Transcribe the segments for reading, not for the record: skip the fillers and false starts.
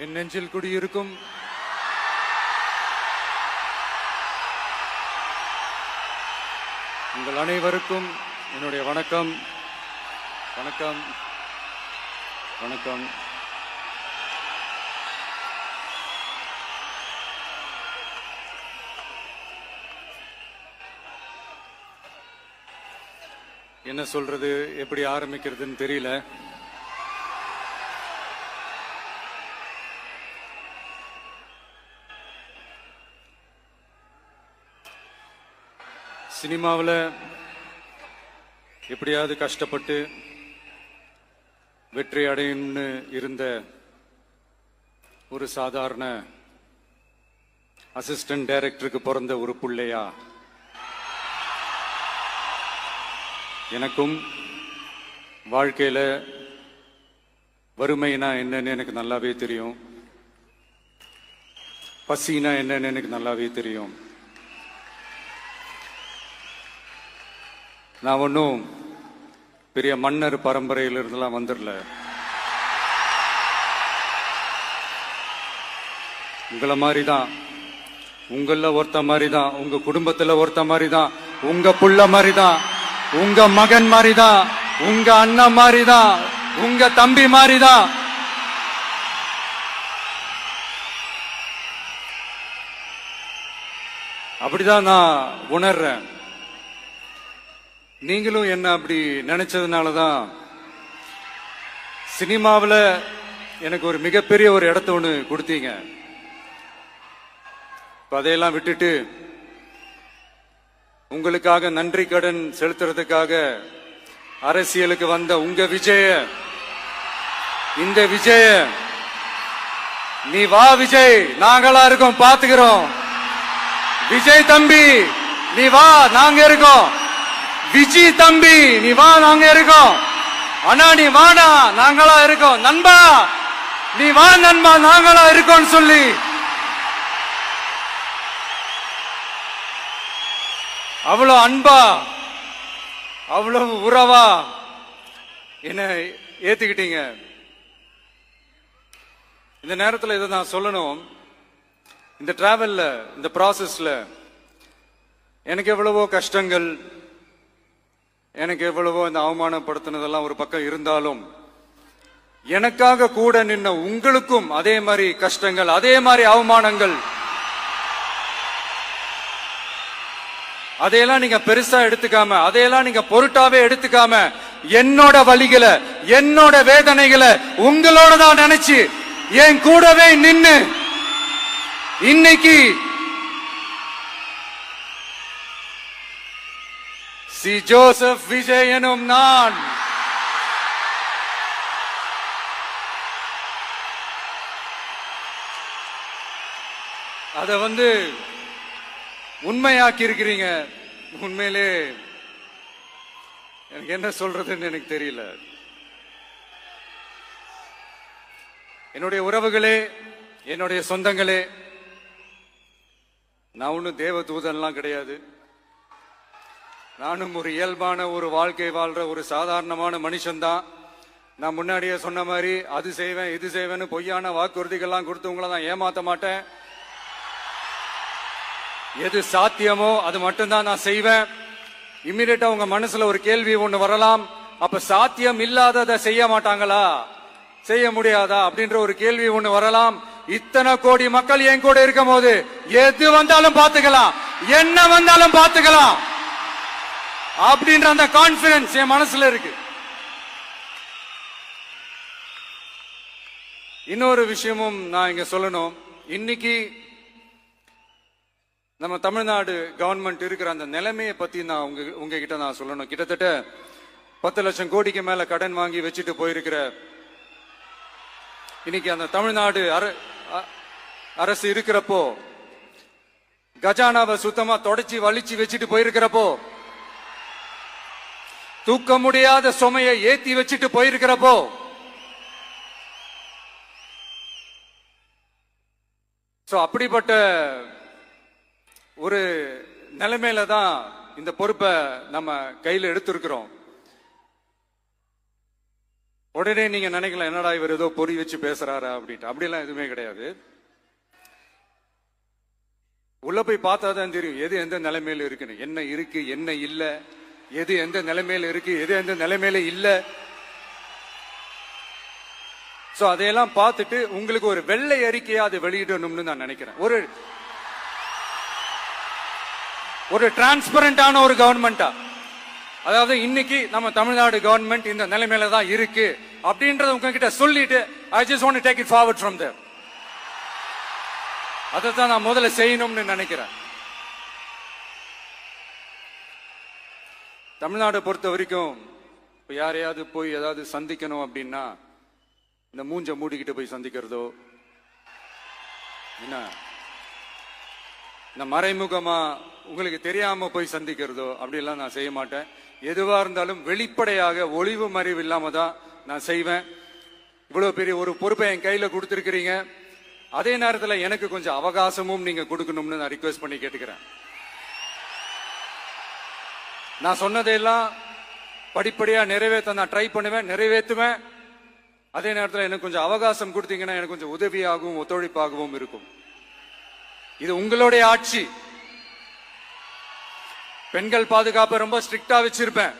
என் நெஞ்சில் குடியிருக்கும் உங்கள் அனைவருக்கும் என்னுடைய வணக்கம். வணக்கம் வணக்கம். என்ன சொல்றது, எப்படி ஆரம்பிக்கிறதுன்னு தெரியல. சினிமாவில் எப்படியாவது கஷ்டப்பட்டு வெற்றி அடையணும்னு இருந்த ஒரு சாதாரண அசிஸ்டன்ட் டைரக்டருக்கு பிறந்த ஒரு புள்ளையா எனக்கும் வாழ்க்கையில வறுமைனா என்னன்னு எனக்கு நல்லாவே தெரியும், பசினா என்னன்னு எனக்கு நல்லாவே தெரியும். நான் ஒன்றும் பெரிய மன்னர் பரம்பரையிலிருந்துலாம் வந்துடல. உங்களை மாதிரி தான், உங்கள ஒருத்த மாதிரி தான், உங்க குடும்பத்துல ஒருத்த மாதிரி தான், உங்க புள்ள மாதிரி தான், உங்க மகன் மாதிரி தான், உங்க அண்ணன் மாதிரி தான், உங்க தம்பி மாதிரி தான். அப்படிதான் நான் உணர்றேன். நீங்களும் என்ன அப்படி நினைச்சதுனாலதான் சினிமாவில் எனக்கு ஒரு மிகப்பெரிய ஒரு இடத்த ஒண்ணு கொடுத்தீங்க. அதையெல்லாம் விட்டுட்டு உங்களுக்காக நன்றி கடன் செலுத்துறதுக்காக அரசியலுக்கு வந்த உங்க விஜய, இந்த விஜய, நீ வா விஜய், நாங்களா இருக்கோம், பாத்துக்கிறோம். விஜய் தம்பி நீ வா, நாங்க இருக்கோம். விஜய் தம்பி நீ வா, நாங்க இருக்கோம். அண்ணா நீ வாடா, நாங்களா இருக்கோம். நண்பா நீ வா நண்பா, நாங்களா இருக்கோம் சொல்லி அவ்வளவு அன்பா, அவ்வளவு உறவா என்ன ஏத்துக்கிட்டீங்க. இந்த நேரத்தில் இதை நான் சொல்லணும். இந்த டிராவல்ல, இந்த ப்ராசஸ்ல எனக்கு எவ்வளவோ கஷ்டங்கள், எனக்கு எவ்வளவோ இந்த அவமானப்படுத்தினதெல்லாம் ஒரு பக்கம் இருந்தாலும், எனக்காக கூட நின்ன உங்களுக்கும் அதே மாதிரி கஷ்டங்கள், அதே மாதிரி அவமானங்கள், அதையெல்லாம் நீங்க பெருசா எடுத்துக்காம, அதையெல்லாம் நீங்க பொருட்டாவே எடுத்துக்காம, என்னோட வலிகளை, என்னோட வேதனைகளை உங்களோட தான் நினைச்சு என் கூடவே நின்னு இன்னைக்கு சி ஜோசப் விஜய் எனும் நான் அத உண்மையாக்கி இருக்கிறீங்க. உண்மையிலே எனக்கு என்ன சொல்றதுன்னு எனக்கு தெரியல. என்னுடைய உறவுகளே, என்னுடைய சொந்தங்களே, நான் ஒன்னும் தேவ தூதன்லாம் கிடையாது. நானும் ஒரு இயல்பான ஒரு வாழ்க்கை வாழ்ற ஒரு சாதாரணமான மனுஷன்தான். நான் முன்னாடியே சொன்ன மாதிரி அது செய்வேன் இது செய்வேன்னு பொய்யான வாக்குறுதிகள்லாம் கொடுத்து உங்களை நான் ஏமாத்த மாட்டேன். எது சாத்தியமோ அது மட்டும்தான் நான் செய்வேன். இம்மிடியட்டா உங்க மனசுல ஒரு கேள்வி ஒண்ணு வரலாம், அப்ப சாத்தியம் இல்லாததை செய்ய மாட்டாங்களா, செய்ய முடியாதா அப்படின்ற ஒரு கேள்வி ஒண்ணு வரலாம். இத்தனை கோடி மக்கள் என் கூட இருக்கும் போது எது வந்தாலும் பாத்துக்கலாம், என்ன வந்தாலும் பாத்துக்கலாம் அப்படின்ற அந்த கான்பிடன்ஸ் என் மனசுல இருக்கு. இன்னொரு விஷயமும் நான் இங்க சொல்லணும். இன்னைக்கு நம்ம தமிழ்நாடு கவர்மெண்ட் இருக்கிற அந்த நிலைமையை பத்தி நான் உங்ககிட்ட நான் சொல்லணும். கிட்டத்தட்ட 10 லட்சம் கோடிக்கு மேல கடன் வாங்கி வச்சுட்டு போயிருக்கிற இன்னைக்கு அந்த தமிழ்நாடு அரசு இருக்கிறப்போ, கஜானாவை சுத்தமா தொடச்சி வலிச்சு வச்சுட்டு போயிருக்கிறப்போ, தூக்க முடியாத சுமையை ஏத்தி வச்சுட்டு போயிருக்கிறப்போ, அப்படிப்பட்ட ஒரு நிலைமையில தான் இந்த பொறுப்பை நம்ம கையில் எடுத்திருக்கிறோம். உடனே நீங்க நினைக்கலாம், என்னடா இவர் ஏதோ பொறி வச்சு பேசுறாரா அப்படின்ட்டு. அப்படிலாம் எதுவுமே கிடையாது. உள்ள போய் பார்த்தா தான் தெரியும் எது எந்த நிலைமையில இருக்குன்னு, என்ன இருக்கு என்ன இல்ல, எது எந்த நிலைமையில இருக்கு எது எந்த நிலைமையில இல்ல. சோ அதையெல்லாம் பார்த்துட்டு உங்களுக்கு ஒரு வெள்ளை அறிக்கையா அதை வெளியிடணும்னு நான் நினைக்கிறேன். ஒரு டிரான்ஸ்பரண்டான ஒரு கவர்மெண்டா, அதாவது இன்னைக்கு நம்ம தமிழ்நாடு கவர்மெண்ட் இந்த நிலைமையில தான் இருக்கு அப்படின்றத உங்ககிட்ட சொல்லிட்டு I just want to take it forward from there. அதைத்தான் நான் முதல்ல செய்யணும்னு நினைக்கிறேன். தமிழ்நாடு பொறுத்த வரைக்கும் யாரையாவது போய் ஏதாவது சந்திக்கணும் அப்படின்னா இந்த மூஞ்ச மூடிக்கிட்டு போய் சந்திக்கிறதோ, என்ன இந்த மறைமுகமா உங்களுக்கு தெரியாம போய் சந்திக்கிறதோ அப்படிலாம் நான் செய்ய மாட்டேன். எதுவா இருந்தாலும் வெளிப்படையாக ஒளிவு மறைவு இல்லாம தான் நான் செய்வேன். இவ்வளவு பெரிய ஒரு பொறுப்பை என் கையில கொடுத்திருக்கிறீங்க, அதே நேரத்தில் எனக்கு கொஞ்சம் அவகாசமும் நீங்க கொடுக்கணும்னு நான் ரிக்வெஸ்ட் பண்ணி கேட்டுக்கிறேன். நான் சொன்னதையெல்லாம் படிப்படியா நிறைவேற்ற நான் ட்ரை பண்ணுவேன், நிறைவேற்றுவேன். அதே நேரத்தில் எனக்கு கொஞ்சம் அவகாசம் கொடுத்தீங்கன்னா எனக்கு கொஞ்சம் உதவியாகவும் ஒத்துழைப்பாகவும் இருக்கும். இது உங்களுடைய ஆட்சி. பெண்கள் பாதுகாப்பை ரொம்ப ஸ்ட்ரிக்டா வச்சிருப்பேன்.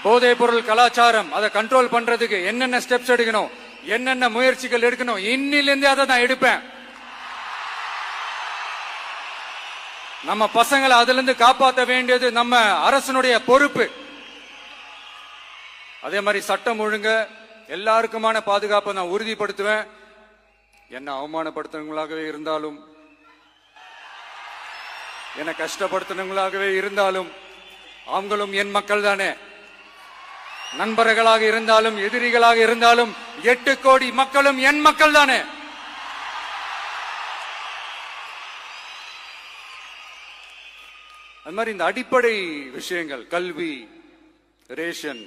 போதைப் பொருள் கலாச்சாரம் அதை கண்ட்ரோல் பண்றதுக்கு என்னென்ன ஸ்டெப்ஸ் எடுக்கணும், என்னென்ன முயற்சிகள் எடுக்கணும், இன்னிலிருந்தே அதை நான் எடுப்பேன். நம்ம பசங்களை அதுல இருந்து காப்பாற்ற வேண்டியது நம்ம அரசனுடைய பொறுப்பு. அதே மாதிரி சட்டம் ஒழுங்கு எல்லாருக்குமான பாதுகாப்பை நான் உறுதிப்படுத்துவேன். என்ன அவமானப்படுத்துறவங்களாகவே இருந்தாலும், என்ன கஷ்டப்படுத்துறவங்களாகவே இருந்தாலும் அவங்களும் என் மக்கள் தானே. நண்பர்களாக இருந்தாலும் எதிரிகளாக இருந்தாலும் 8 கோடி மக்களும் என் மக்கள் தானே. அது மாதிரி இந்த அடிப்படை விஷயங்கள், கல்வி, ரேஷன்,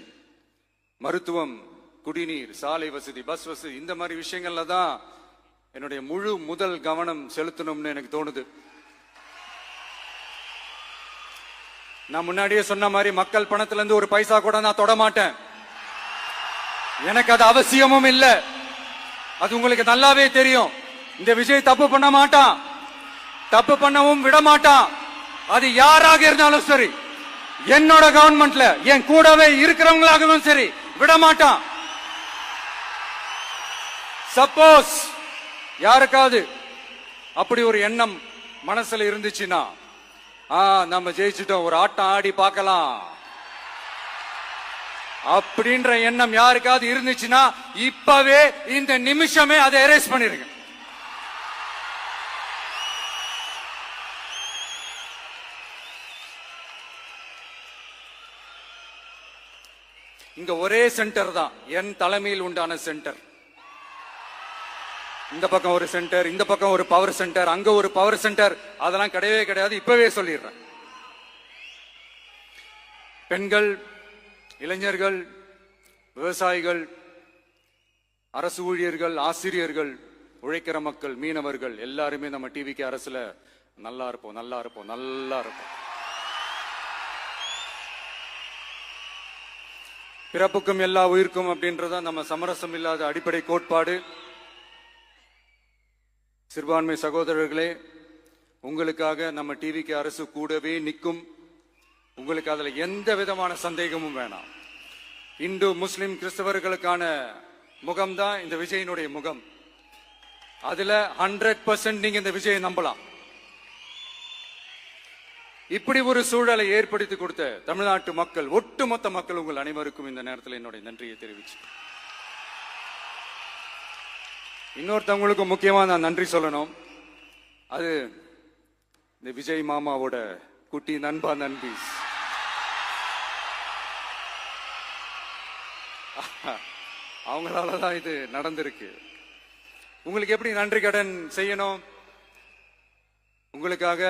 மருத்துவம், குடிநீர், சாலை வசதி, பஸ் வசதி, இந்த மாதிரி விஷயங்கள்ல தான் என்னுடைய முதல் கவனம் செலுத்தணும்னு எனக்கு தோணுது. நான் முன்னாடியே சொன்ன மாதிரி மக்கள் பணத்துல இருந்து ஒரு பைசா கூட நான் தொட மாட்டேன். எனக்கு அது அவசியமும் இல்லை. அது உங்களுக்கு நல்லாவே தெரியும். இந்த விஜய் தப்பு பண்ண மாட்டான், தப்பு பண்ணவும் விட மாட்டான். அது யாராக இருந்தாலும் சரி, என்னோட கவர்மெண்ட்ல என் கூடவே இருக்கிறவங்களாகவும் சரி, விட மாட்டான். சப்போஸ் யாருக்காவது அப்படி ஒரு எண்ணம் மனசுல இருந்துச்சுன்னா, நம்ம ஜெயிச்சுட்டோம், ஒரு ஆட்டம் ஆடி பார்க்கலாம் அப்படின்ற எண்ணம் யாருக்காவது இருந்துச்சுன்னா இப்பவே இந்த நிமிஷமே அதை எரேஸ் பண்ணிருங்க. இங்க ஒரே சென்டர் தான், என் தலைமையில் உண்டான சென்டர். இந்த பக்கம் ஒரு சென்டர், இந்த பக்கம் ஒரு பவர் சென்டர், அங்க ஒரு பவர் சென்டர், அதெல்லாம் கிடையவே கிடையாது. இப்பவே சொல்லிடுறேன். பெண்கள், இளைஞர்கள், விவசாயிகள், அரசு ஊழியர்கள், ஆசிரியர்கள், உழைக்கிற மக்கள், மீனவர்கள் எல்லாருமே நம்ம டிவிக்கு அரசுல நல்லா இருப்போம், நல்லா இருப்போம், நல்லா இருப்போம். பிறப்புக்கும் எல்லா உயிர்க்கும் அப்படின்றத நம்ம சமரசம் இல்லாத அடிப்படை கோட்பாடு. சிறுபான்மை சகோதரர்களே, உங்களுக்காக நம்ம டிவிக்கு அரசு கூடவே நிற்கும். உங்களுக்கு அதுல எந்த விதமான சந்தேகமும் வேணாம். இந்து, முஸ்லிம், கிறிஸ்தவர்களுக்கான முகம்தான் இந்த விஜயனுடைய முகம். அதுல 100% நீங்க இந்த விஜயை நம்பலாம். இப்படி ஒரு சூழலை ஏற்படுத்தி கொடுத்த தமிழ்நாட்டு மக்கள், ஒட்டுமொத்த மக்கள், உங்கள் அனைவருக்கும் இந்த நேரத்தில் என்னுடைய நன்றியை தெரிவிச்சு, இன்னொருத்தவங்களுக்கு முக்கியமா நான் நன்றி சொல்லணும். அது இந்த விஜய் மாமாவோட குட்டி நண்பா, நண்பி. அவங்களாலதான் இது நடந்திருக்கு. உங்களுக்கு எப்படி நன்றி கடன் செய்யணும்? உங்களுக்காக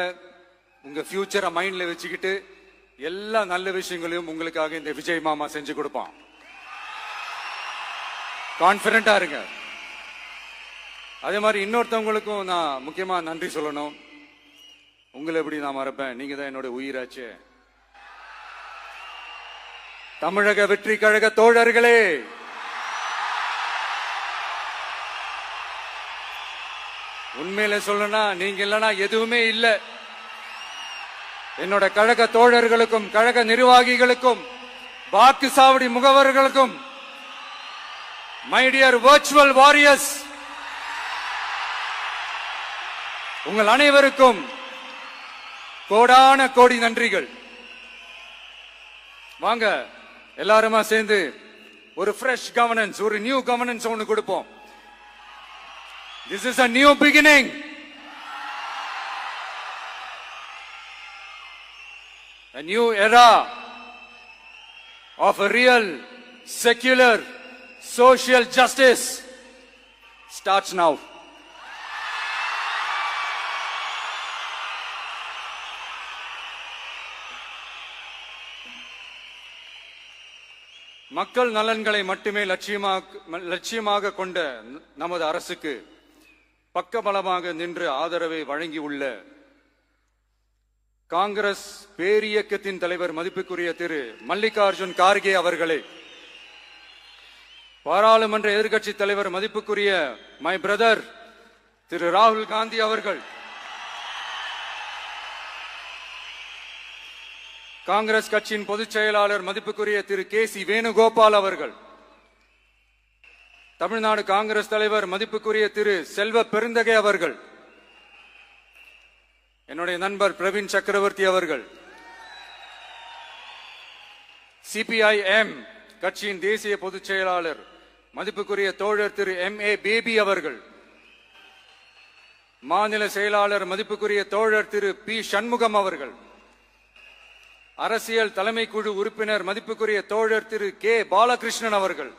உங்க ஃபியூச்சரை மைண்ட்ல வச்சுக்கிட்டு எல்லா நல்ல விஷயங்களையும் உங்களுக்காக இந்த விஜய் மாமா செஞ்சு கொடுப்பான். கான்பிடண்டா இருங்க. அதே மாதிரி இன்னொருத்தவங்களுக்கும் நான் முக்கியமா நன்றி சொல்லணும். உங்களை எப்படி நான் மறப்பேன்? நீங்க தான் என்னோட உயிராச்சு. தமிழக வெற்றி கழக தோழர்களே, உண்மையில சொல்லனா நீங்க இல்லனா எதுவுமே இல்ல. என்னோட கழக தோழர்களுக்கும் கழக நிர்வாகிகளுக்கும் வாக்கு சாவடி முகவர்களுக்கும், மை டியர் வர்ச்சுவல் வாரியர்ஸ், உங்கள் அனைவருக்கும் கோடான கோடி நன்றிகள். வாங்க எல்லாருமா சேர்ந்து ஒரு ஃப்ரெஷ் கவர்னன்ஸ், ஒரு நியூ கவர்னன்ஸ் ஒன்னு கொடுப்போம். This is a new beginning. A new era of a real, secular, social justice starts now. மக்கள் நலன்களை மட்டுமே லட்சியமாக கொண்ட நமது அரசுக்கு பக்கபலமாக நின்று ஆதரவை வழங்கியுள்ள காங்கிரஸ் பேரியக்கத்தின் தலைவர் மதிப்புக்குரிய திரு மல்லிகார்ஜுன் கார்கே அவர்களே, பாராளுமன்ற எதிர்க்கட்சி தலைவர் மதிப்புக்குரிய மை பிரதர் திரு ராகுல் காந்தி அவர்கள், காங்கிரஸ் கட்சியின் பொதுச் செயலாளர் மதிப்புக்குரிய திரு கே.சி. வேணுகோபால் அவர்கள், தமிழ்நாடு காங்கிரஸ் தலைவர் மதிப்புக்குரிய திரு செல்வ பெருந்தகை அவர்கள், என்னுடைய நண்பர் பிரவீன் சக்கரவர்த்தி அவர்கள், சிபிஐஎம் கட்சியின் தேசிய பொதுச் செயலாளர் மதிப்புக்குரிய தோழர் திரு M.A. பேபி அவர்கள், மாநில செயலாளர் மதிப்புக்குரிய தோழர் திரு பி. சண்முகம் அவர்கள், அரசியல் தலைமை குழு உறுப்பினர் மதிப்புக்குரிய தோழர் திரு கே. பாலகிருஷ்ணன் அவர்கள்,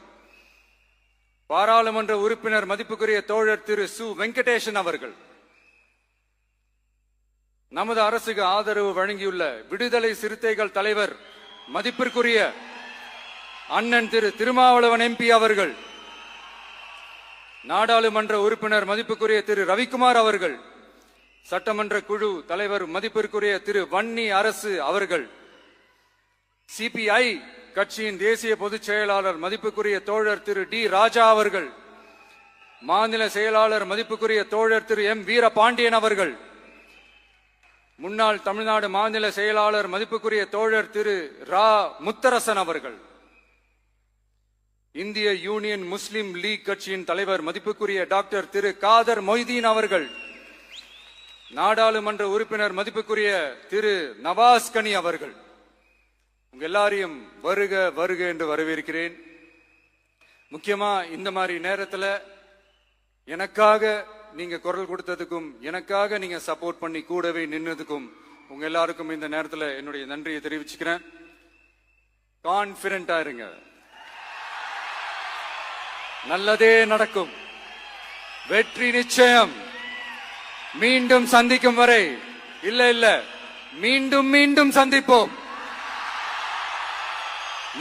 பாராளுமன்ற உறுப்பினர் மதிப்புக்குரிய தோழர் திரு சு. வெங்கடேசன் அவர்கள், நமது அரசுக்கு ஆதரவு வழங்கியுள்ள விடுதலை சிறுத்தைகள் தலைவர் மதிப்பிற்குரிய அண்ணன் திரு திருமாவளவன் MP அவர்கள், நாடாளுமன்ற உறுப்பினர் மதிப்புக்குரிய திரு ரவிக்குமார் அவர்கள், சட்டமன்ற குழு தலைவர் மதிப்பிற்குரிய திரு வன்னி அரசு அவர்கள், சிபிஐ கட்சியின் தேசிய பொதுச் செயலாளர் மதிப்புக்குரிய தோழர் திரு டி. ராஜா அவர்கள், மாநில செயலாளர் மதிப்புக்குரிய தோழர் திரு M. வீரபாண்டியன் அவர்கள், முன்னாள் தமிழ்நாடு மாநில செயலாளர் மதிப்புக்குரிய தோழர் திரு ரா. முத்தரசன் அவர்கள், இந்திய யூனியன் முஸ்லிம் லீக் கட்சியின் தலைவர் மதிப்புக்குரிய டாக்டர் திரு காதர் மொய்தீன் அவர்கள், நாடாளுமன்ற உறுப்பினர் மதிப்புக்குரிய திரு நவாஸ் கனி அவர்கள், உங்க எல்லாரையும் வருக வருக என்று வரவேற்கிறேன். முக்கியமா இந்த மாதிரி நேரத்துல எனக்காக நீங்க குரல் கொடுத்ததுக்கும், எனக்காக நீங்க சப்போர்ட் பண்ணி கூடவே நின்னதுக்கும் உங்க எல்லாருக்கும் இந்த நேரத்துல என்னுடைய நன்றியை தெரிவிச்சுக்கிறேன். கான்பிடென்டா இருங்க, நல்லதே நடக்கும், வெற்றி நிச்சயம். மீண்டும் சந்திக்கும் வரை இல்ல மீண்டும் மீண்டும் சந்திப்போம்.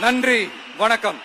நன்றி, வணக்கம்.